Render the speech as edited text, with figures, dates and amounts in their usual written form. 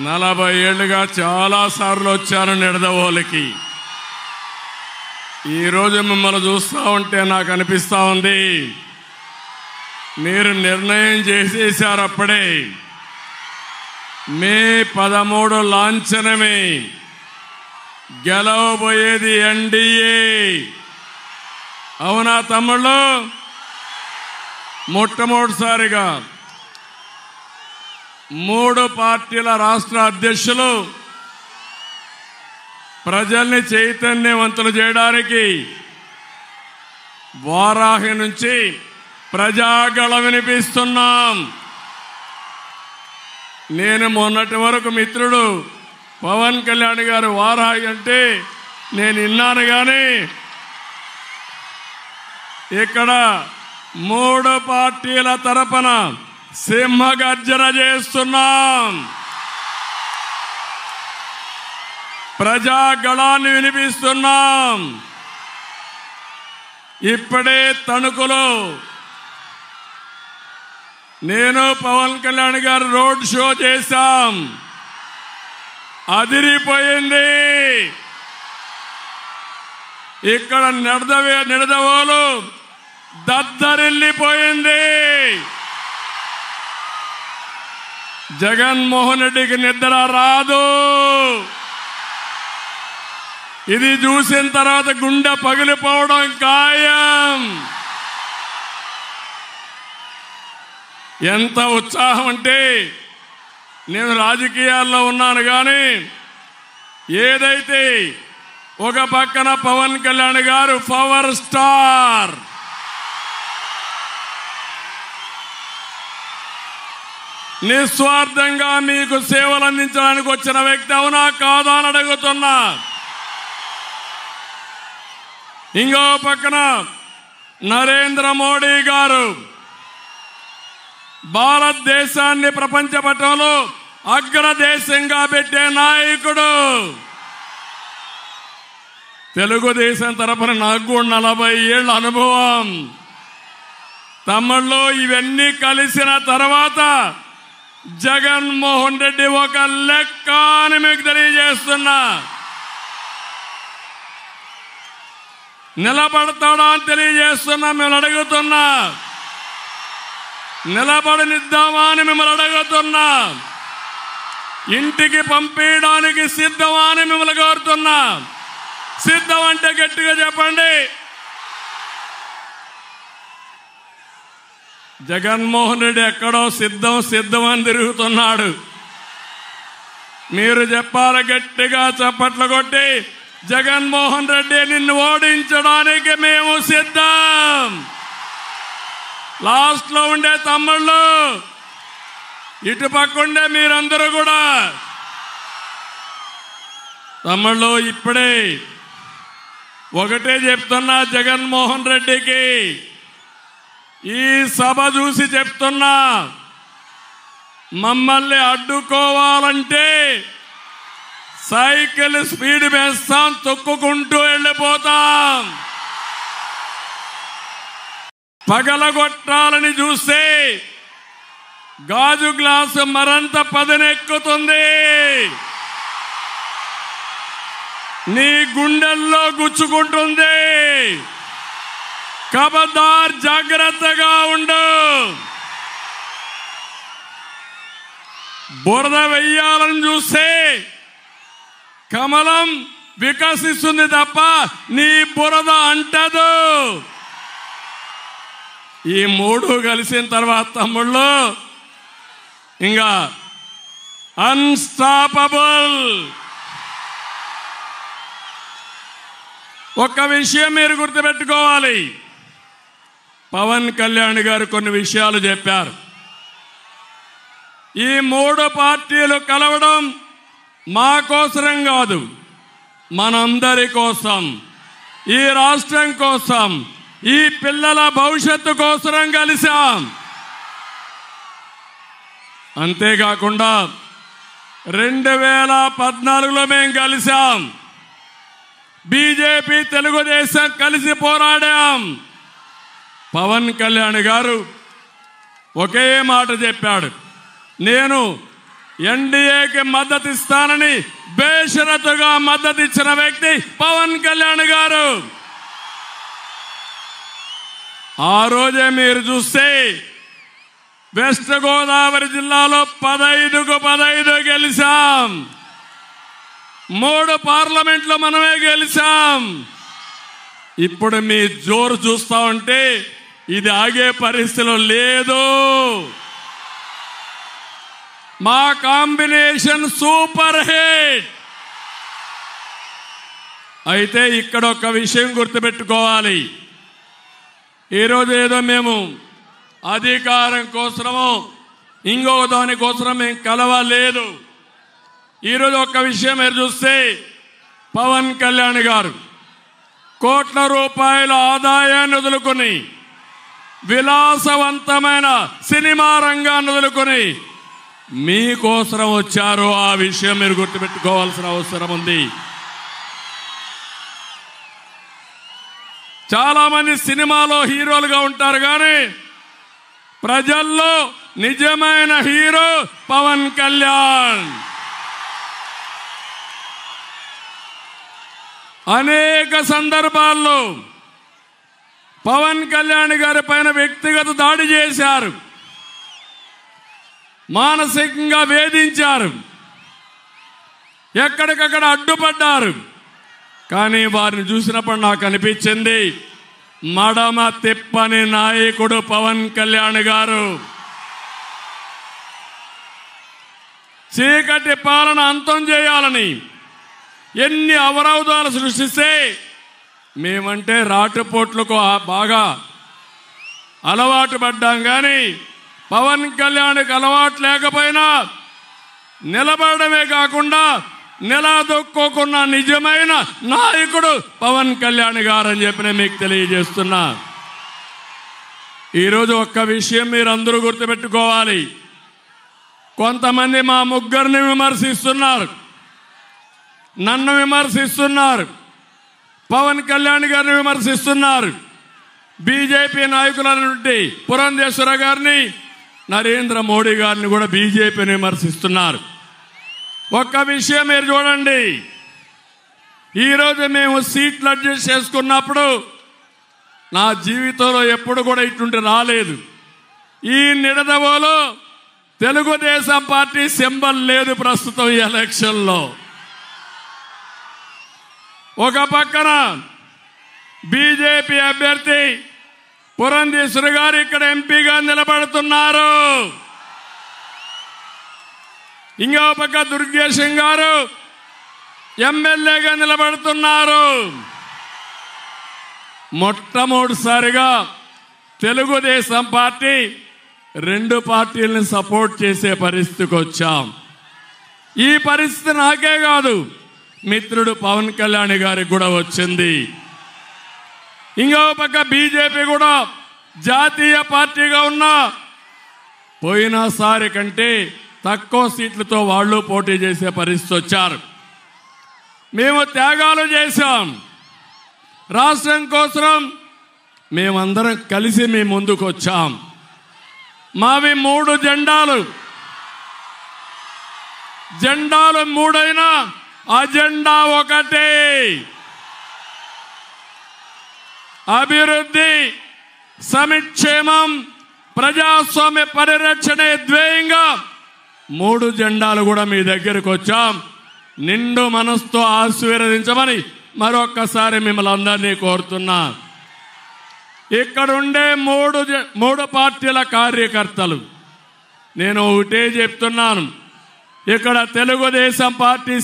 40 ఏళ్లుగా చాలా సార్లు వచ్చాను నిడదవోలుకి. ఈరోజు మిమ్మల్ని చూస్తూ ఉంటే నాకు అనిపిస్తూ ఉంది, మీరు నిర్ణయం చేసేశారు అప్పుడే. మే 13 లాంఛనమే, గెలవబోయేది ఎన్డీఏ. అవునా తమ్ముళ్ళు? మొట్టమొదటిసారిగా 3 పార్టీల రాష్ట్ర అధ్యక్షులు ప్రజల్ని చైతన్యవంతులు చేయడానికి వారాహి నుంచి ప్రజాగళ వినిపిస్తున్నాం. నేను మొన్నటి వరకు మిత్రుడు పవన్ కళ్యాణ్ గారు వారాహి అంటే నేను విన్నాను, కానీ ఇక్కడ 3 పార్టీల తరపున సింహగర్జన చేస్తున్నాం. ప్రజాగళాన్ని వినిపిస్తున్నాం. ఇప్పుడే తణుకులో నేను పవన్ కళ్యాణ్ గారు రోడ్ షో చేశాం. అదిరిపోయింది. ఇక్కడ నిడదవోలు దద్దరిల్లిపోయింది. జగన్మోహన్ రెడ్డికి నిద్ర రాదు. ఇది చూసిన తర్వాత గుండె పగిలిపోవడం ఖాయం. ఎంత ఉత్సాహం అంటే, నేను రాజకీయాల్లో ఉన్నాను, కానీ ఏదైతే ఒక పక్కన పవన్ కళ్యాణ్ గారు పవర్ స్టార్, నిస్వార్థంగా మీకు సేవలు అందించడానికి వచ్చిన వ్యక్తి అవునా కాదా అని అడుగుతున్నా. ఇంకో పక్కన నరేంద్ర మోడీ గారు భారతదేశాన్ని ప్రపంచ పటంలో అగ్రదేశంగా పెట్టే నాయకుడు. తెలుగుదేశం తరపున నాకు కూడా 40 ఏళ్ల అనుభవం. తమ్ముళ్ళు, ఇవన్నీ కలిసిన తర్వాత జగన్మోహన్ రెడ్డి ఒక లెక్క అని మీకు తెలియజేస్తున్నా. నిలబడతాడా అని తెలియజేస్తున్నా. మిమ్మల్ని అడుగుతున్నా, నిలబడనిద్దామా అని మిమ్మల్ని అడుగుతున్నా. ఇంటికి పంపించడానికి సిద్ధమా అని మిమ్మల్ని కోరుతున్నా. సిద్ధం అంటే గట్టిగా చెప్పండి. జగన్మోహన్ రెడ్డి ఎక్కడో సిద్ధం అని తిరుగుతున్నాడు. మీరు చెప్పాలి గట్టిగా చప్పట్లు కొట్టి, జగన్మోహన్ రెడ్డి నిన్ను ఓడించడానికి మేము సిద్ధం. లాస్ట్ లో ఉండే తమ్ముళ్ళు, ఇటు పక్కుండే మీరందరూ కూడా తమ్ముళ్ళు, ఇప్పుడే ఒకటే చెప్తున్నా జగన్మోహన్ రెడ్డికి, ఈ సభ చూసి చెప్తున్నా, మమ్మల్ని అడ్డుకోవాలంటే సైకిల్ స్పీడ్ వేస్తాం, తొక్కుకుంటూ వెళ్ళిపోతాం. పగలగొట్టాలని చూస్తే గాజు గ్లాసు మరంత పదనెక్కుతుంది. నీ గుండెల్లో గుచ్చుకుంటుంది. ఖబర్దార్, జాగ్రత్తగా ఉండు. బురద వెయ్యాలని చూస్తే కమలం వికసిస్తుంది తప్ప నీ బురద అంటదు. ఈ 3 కలిసిన తర్వాత తమ్ముళ్ళు ఇంకా అన్స్టాపబుల్. ఒక్క విషయం మీరు గుర్తుపెట్టుకోవాలి. పవన్ కళ్యాణ్ గారు కొన్ని విషయాలు చెప్పారు. ఈ 3 పార్టీలు కలవడం మా కోసరం కాదు, మనందరి కోసం, ఈ రాష్ట్రం కోసం, ఈ పిల్లల భవిష్యత్తు కోసరం కలిశాం. అంతేకాకుండా 2014లో మేము కలిశాం. బీజేపీ, తెలుగుదేశం కలిసి పోరాడాం. పవన్ కళ్యాణ్ గారు ఒకే మాట చెప్పాడు, నేను ఎన్డీఏకి మద్దతు ఇస్తానని బేషరతుగా మద్దతు ఇచ్చిన వ్యక్తి పవన్ కళ్యాణ్ గారు. ఆ రోజే మీరు చూస్తే వెస్ట్ గోదావరి జిల్లాలో 15కు 15 గెలిచాం. 3 పార్లమెంట్లో మనమే గెలిచాం. ఇప్పుడు మీ జోరు చూస్తా ఉంటే ఇది ఆగే పరిస్థితిలో లేదు. మా కాంబినేషన్ సూపర్ హిట్. అయితే ఇక్కడ ఒక విషయం గుర్తుపెట్టుకోవాలి. ఈరోజు ఏదో మేము అధికారం కోసమో ఇంకో దానికోసం మేము కలవలేదు. ఈరోజు ఒక విషయం మీరు చూస్తే పవన్ కళ్యాణ్ గారు కోట్ల రూపాయల ఆదాయాన్ని వదులుకొని విలాసవంతమైన సినిమా రంగాన్ని వదులుకొని మీకోసం వచ్చారు. ఆ విషయం మీరు గుర్తుపెట్టుకోవాల్సిన అవసరం ఉంది. చాలా మంది సినిమాలో హీరోలుగా ఉంటారు కానీ ప్రజల్లో నిజమైన హీరో పవన్ కళ్యాణ్. అనేక సందర్భాల్లో పవన్ కళ్యాణ్ గారి పైన వ్యక్తిగత దాడి చేశారు, మానసికంగా వేధించారు, ఎక్కడికక్కడ అడ్డుపడ్డారు. కానీ వారిని చూసినప్పుడు నాకు అనిపించింది మడమ తిప్పని నాయకుడు పవన్ కళ్యాణ్ గారు. చీకటి పాలన అంతం చేయాలని ఎన్ని అవరోధాలు సృష్టిస్తే మేమంటే రాటుపోట్లకు బాగా అలవాటు పడ్డాం. కానీ పవన్ కళ్యాణ్కి అలవాటు లేకపోయినా నిలబడమే కాకుండా నిలదొక్కున్న నిజమైన నాయకుడు పవన్ కళ్యాణ్ గారు అని చెప్పి నేను మీకు తెలియజేస్తున్నా. ఈరోజు ఒక్క విషయం మీరందరూ గుర్తుపెట్టుకోవాలి. కొంతమంది మా ముగ్గురిని విమర్శిస్తున్నారు, నన్ను విమర్శిస్తున్నారు, పవన్ కళ్యాణ్ గారిని విమర్శిస్తున్నారు. బీజేపీ నాయకులైనటువంటి పురంధేశ్వర గారిని, నరేంద్ర మోడీ గారిని కూడా బీజేపీని విమర్శిస్తున్నారు. ఒక్క విషయం మీరు చూడండి. ఈరోజు మేము సీట్లు అడ్జస్ట్ చేసుకున్నప్పుడు నా జీవితంలో ఎప్పుడు కూడా ఇటువంటి రాలేదు. ఈ నిడదవోలో తెలుగుదేశం పార్టీ సింబల్ లేదు ప్రస్తుతం ఈ ఎలక్షన్లో. ఒక పక్కన బీజేపీ అభ్యర్థి పురంధేశ్వరి గారు ఇక్కడ ఎంపీగా నిలబడుతున్నారు. ఇంకో పక్క దుర్గేశం గారు ఎమ్మెల్యేగా నిలబడుతున్నారు. మొట్టమొదటిసారిగా తెలుగుదేశం పార్టీ 2 పార్టీలను సపోర్ట్ చేసే పరిస్థితికి వచ్చాం. ఈ పరిస్థితి నాకే కాదు, మిత్రుడు పవన్ కళ్యాణ్ గారికి కూడా వచ్చింది. ఇంకో పక్క బీజేపీ కూడా జాతీయ పార్టీగా ఉన్నా పోయినసారి కంటే తక్కువ సీట్లతో వాళ్ళు పోటీ చేసే పరిస్థితి వచ్చారు. మేము త్యాగాలు చేశాం. రాష్ట్రం కోసం మేమందరం కలిసి మీ ముందుకు వచ్చాం. మావి 3 జెండాలు. జెండాలు 3 అయినా అజెండా ఒకటే. అభివృద్ధి, సంక్షేమం, ప్రజాస్వామ్య పరిరక్షణే ధ్యేయంగా 3 జెండాలు కూడా మీ దగ్గరకు వచ్చాం. నిండు మనసుతో ఆశీర్వదించమని మరొక్కసారి మిమ్మల్ని అందరినీ కోరుతున్నా. ఇక్కడ ఉండే 3 పార్టీల కార్యకర్తలు నేను ఒకటే చెప్తున్నాను. ఇక్కడ తెలుగుదేశం పార్టీ